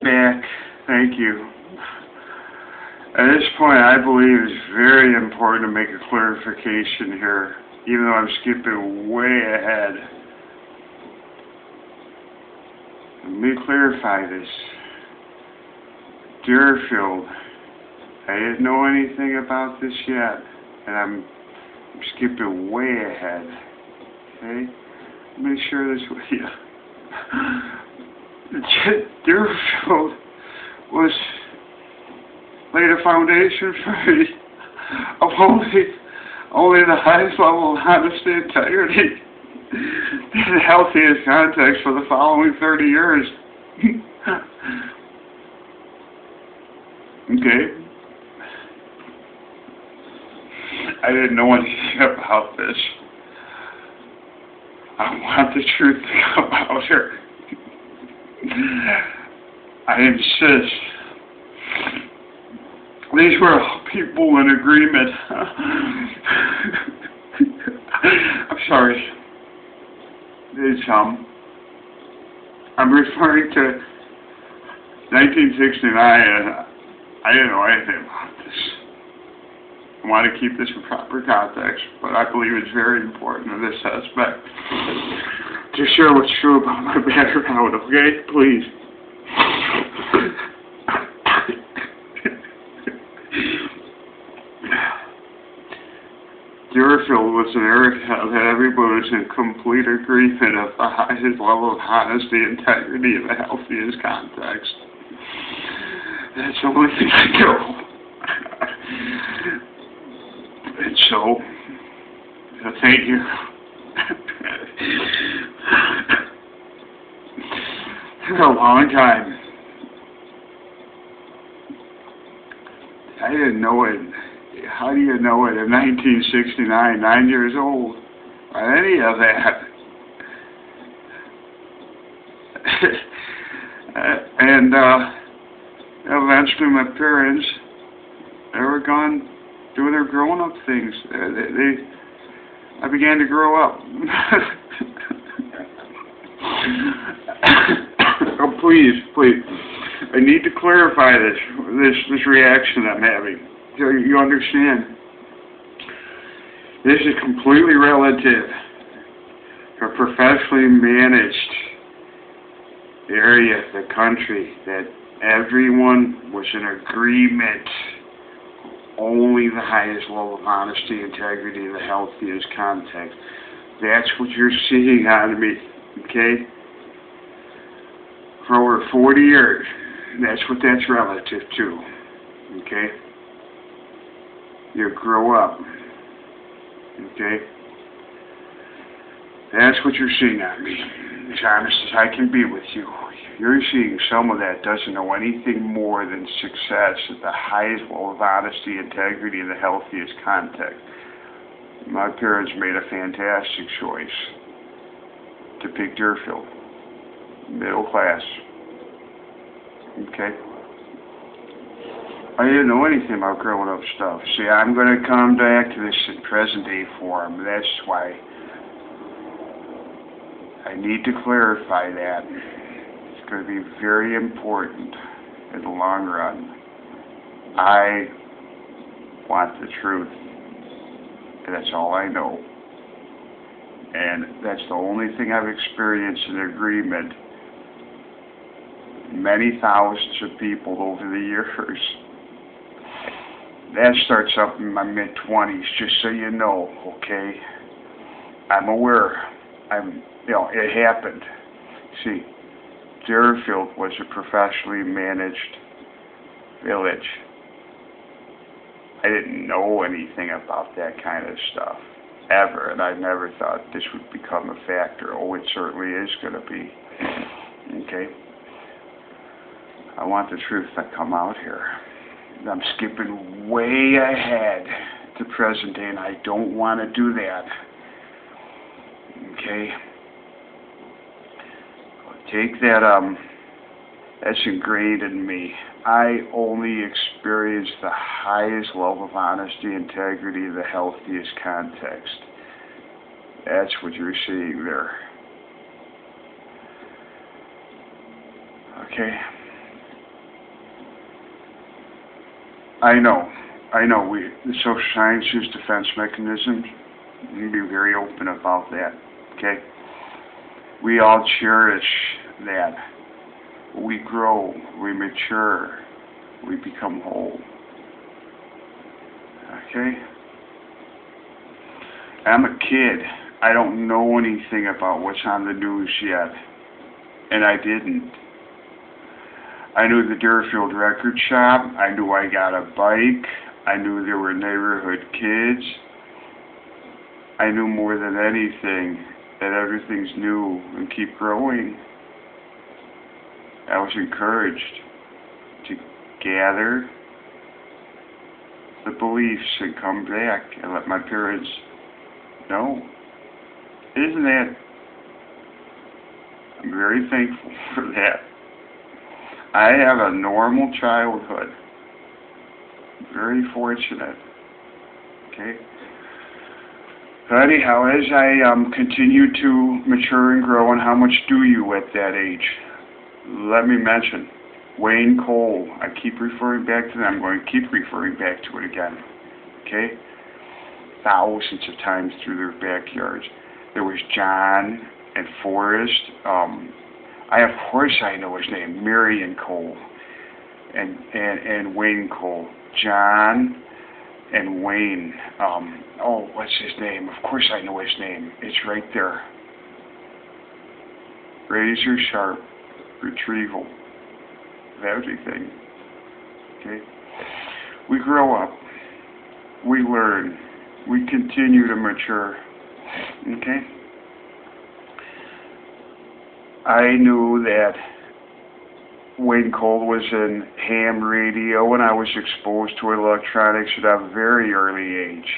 Back. Thank you. At this point, I believe it's very important to make a clarification here, even though I'm skipping way ahead. Let me clarify this. Deerfield, I didn't know anything about this yet, and I'm skipping way ahead. Okay? Let me share this with you. Deerfield was laid a foundation for me of only the highest level of honesty and integrity in the healthiest context for the following 30 years. Okay? I didn't know anything about this. I want the truth to come out here. I insist. These were all people in agreement. I'm sorry. I'm referring to 1969, and I didn't know anything about this. I want to keep this in proper context, but I believe it's very important in this aspect to share what's true about my background, okay? Please. Deerfield was an area that everybody was in complete agreement of the highest level of honesty and integrity in the healthiest context. That's the only thing I know. And so, thank you. For a long time, I didn't know it. How do you know it in 1969, 9 years old, or any of that? And eventually my parents, they were gone doing their grown-up things. I began to grow up. Oh, please, I need to clarify this reaction I'm having. So you understand, this is completely relative to a professionally managed area of the country that everyone was in agreement. Only the highest level of honesty, integrity, and the healthiest context. That's what you're seeing out of me, okay? For over 40 years, that's what that's relative to, okay? You grow up, okay? That's what you're seeing out of me. As honest as I can be with you. You're seeing someone that doesn't know anything more than success at the highest level of honesty, integrity, and the healthiest context. My parents made a fantastic choice to pick Deerfield. Middle class. Okay? I didn't know anything about growing up stuff. See, I'm going to come back to this in present day form. That's why I need to clarify that. It's going to be very important in the long run. I want the truth. And that's all I know. And that's the only thing I've experienced in agreement. Many thousands of people over the years. That starts up in my mid-20s, just so you know, okay? I'm aware. It happened. See, Deerfield was a professionally managed village. I didn't know anything about that kind of stuff, ever, and I never thought this would become a factor. Oh, it certainly is going to be, okay? I want the truth to come out here. I'm skipping way ahead to present day, and I don't want to do that. Okay? Take that, that's ingrained in me. I only experience the highest level of honesty, integrity, the healthiest context. That's what you're seeing there. Okay? I know. The social sciences defense mechanisms, you can be very open about that, okay? We all cherish that. We grow, we mature, we become whole, okay? I'm a kid. I don't know anything about what's on the news yet, and I didn't. I knew the Deerfield record shop. I knew I got a bike. I knew there were neighborhood kids. I knew more than anything that everything's new and keep growing. I was encouraged to gather the beliefs and come back and let my parents know. Isn't that? I'm very thankful for that. I have a normal childhood. Very fortunate. Okay? Anyhow, as I continue to mature and grow, and how much do you at that age? Let me mention Wayne Cole. I keep referring back to them. I'm going to keep referring back to it again. Okay? Thousands of times through their backyards. There was John and Forrest. Of course I know his name, Marion Cole and Wayne Cole. John and Wayne. What's his name? Of course I know his name. It's right there. Razor sharp retrieval of everything. Okay? We grow up. We learn. We continue to mature. Okay? I knew that Wayne Cole was in ham radio, and I was exposed to electronics at a very early age.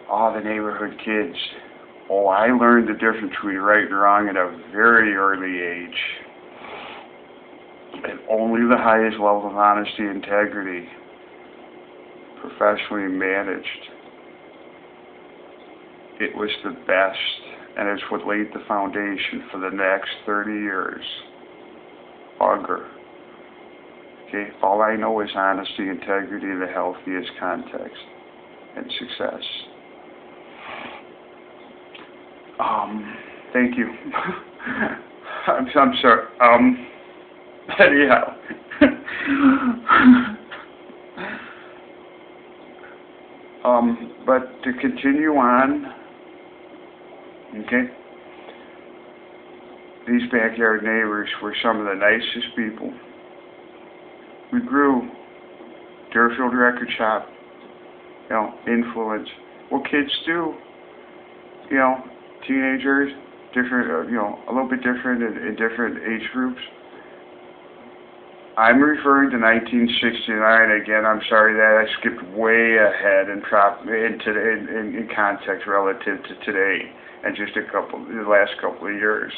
All the neighborhood kids. I learned the difference between right and wrong at a very early age. And only the highest level of honesty and integrity, professionally managed. It was the best, and it's what laid the foundation for the next 30 years. Augur. Okay, all I know is honesty, integrity, in the healthiest context, and success. Thank you. I'm sorry. Anyhow. But to continue on, okay, these backyard neighbors were some of the nicest people. We grew. Deerfield record shop, influence. What kids do, teenagers, different, a little bit different in different age groups. I'm referring to 1969 again. I'm sorry that I skipped way ahead and in context relative to today and just the last couple of years.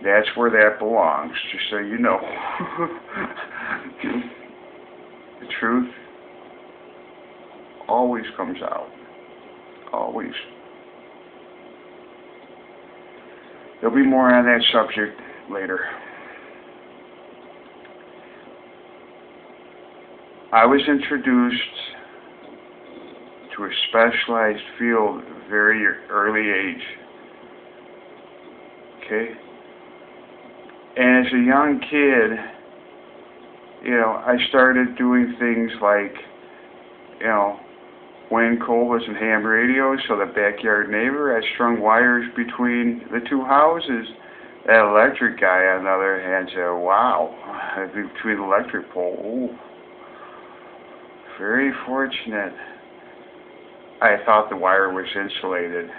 That's where that belongs, just so you know. The truth always comes out. Always. There'll be more on that subject later. I was introduced to a specialized field at a very early age. Okay? And as a young kid, I started doing things like, Wayne Cole was in ham radio, so the backyard neighbor had strung wires between the two houses. That electric guy, on the other hand, said, wow, between the electric pole. Ooh. Very fortunate. I thought the wire was insulated.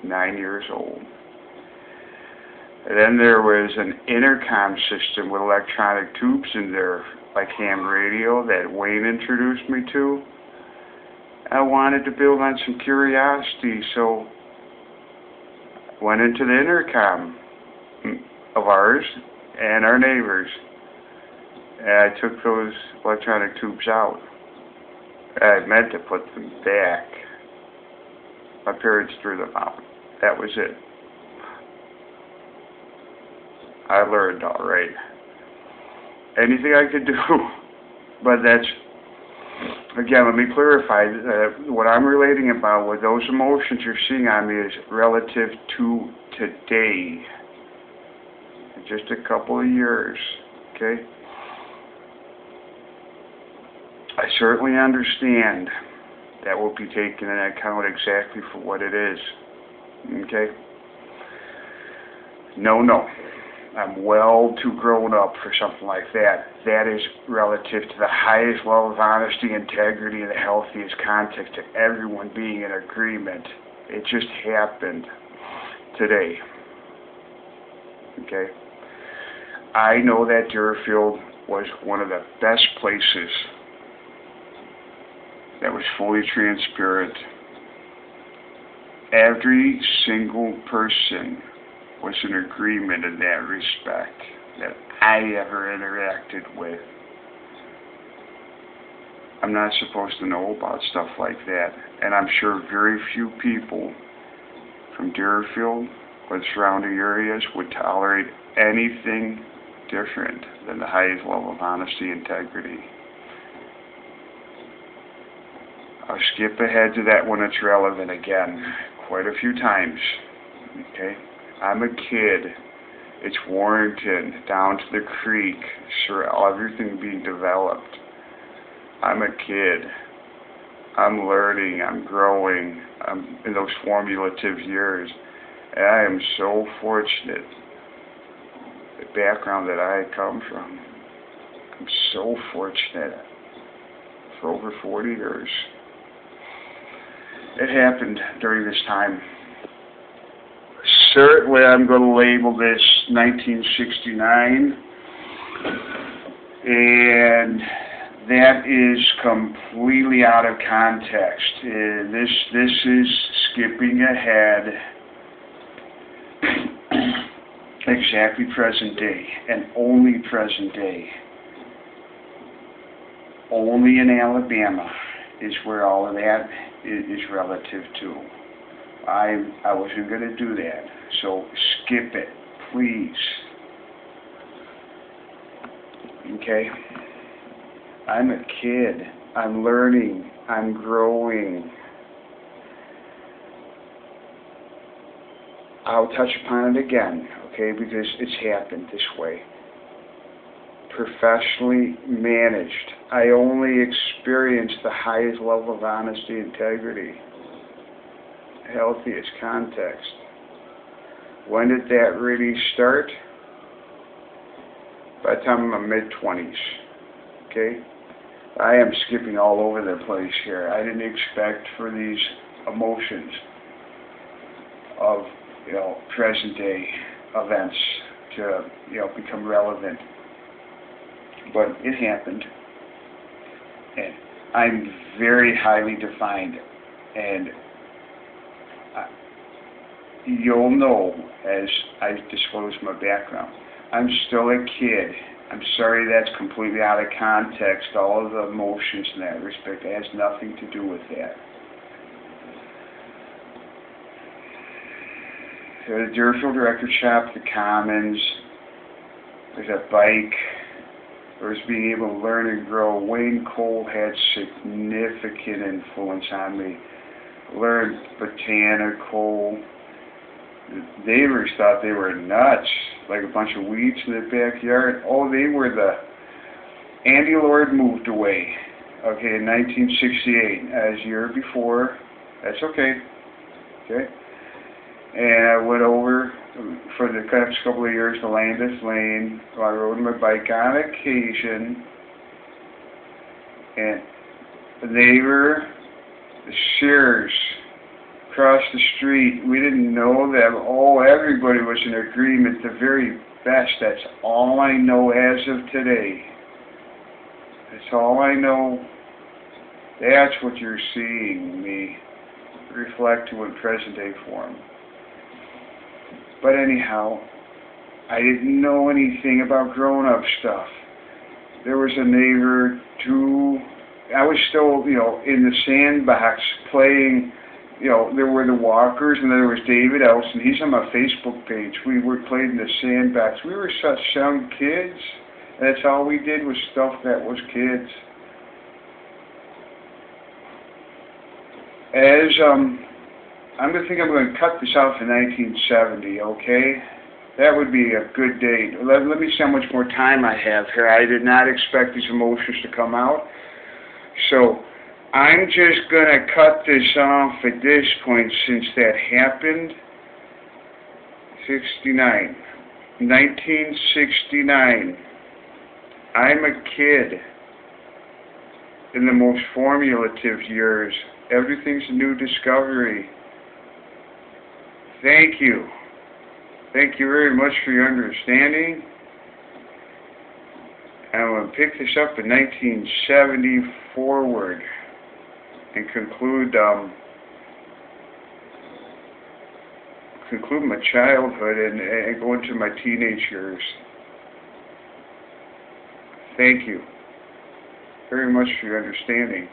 9 years old. And then there was an intercom system with electronic tubes in there, like ham radio, that Wayne introduced me to. I wanted to build on some curiosity, so I went into the intercom of ours and our neighbors, and I took those electronic tubes out. I meant to put them back. My parents threw them out. That was it. I learned all right. anything I could do. But that's, again, let me clarify, what I'm relating about with those emotions you're seeing on me is relative to today. Just a couple of years, okay? I certainly understand that will be taken into account exactly for what it is, okay? No, I'm well too grown up for something like that. That is relative to the highest level of honesty, integrity, and the healthiest context to everyone being in agreement. It just happened today, okay? I know that Deerfield was one of the best places that was fully transparent. Every single person was in agreement in that respect that I ever interacted with. I'm not supposed to know about stuff like that, and I'm sure very few people from Deerfield or the surrounding areas would tolerate anything different than the highest level of honesty and integrity. I'll skip ahead to that when it's relevant again quite a few times. Okay? I'm a kid. It's Warrington, down to the creek, sure, everything being developed. I'm a kid. I'm learning, I'm growing, I'm in those formulative years. And I am so fortunate, the background that I come from. I'm so fortunate for over 40 years. It happened during this time. Certainly I'm going to label this 1969, and that is completely out of context. This is skipping ahead exactly present day, and only present day. Only in Alabama is where all of that is relative to. I wasn't going to do that, so skip it, please. Okay? I'm a kid. I'm learning. I'm growing. I'll touch upon it again, okay, because it's happened this way. Professionally managed. I only experienced the highest level of honesty, integrity, healthiest context. When did that really start? By the time I'm mid-20s, okay? I am skipping all over the place here. I didn't expect for these emotions of, present day events to, become relevant. But it happened. And I'm very highly defined, and you'll know as I disclose my background. I'm still a kid. I'm sorry that's completely out of context, all of the emotions in that respect. It has nothing to do with that. So the Deerfield Record Shop, the Commons, there's a bike, there's being able to learn and grow. Wayne Cole had significant influence on me. Learned botanical. The neighbors thought they were nuts, like a bunch of weeds in their backyard. Oh, they were Andy Lord moved away, okay, in 1968, as a year before. That's okay, okay? And I went over for the next couple of years to Landis Lane. So I rode my bike on occasion, and the neighbor, the Sears, across the street, we didn't know them. Oh, everybody was in agreement, the very best. That's all I know as of today. That's all I know. That's what you're seeing me reflect to in present day form. But anyhow, I didn't know anything about grown-up stuff. There was a neighbor I was still, in the sandbox playing. There were the Walkers, and there was David Elson. He's on my Facebook page. We were playing in the sandbox. We were such young kids. That's all we did was stuff that was kids. I'm going to cut this off in 1970, okay? That would be a good date. Let me see how much more time I have here. I did not expect these emotions to come out. So, I'm just going to cut this off at this point since that happened. 1969. I'm a kid in the most formative years. Everything's a new discovery. Thank you. Thank you very much for your understanding. I'm going to pick this up in 1970 forward and conclude my childhood and go into my teenage years. Thank you very much for your understanding.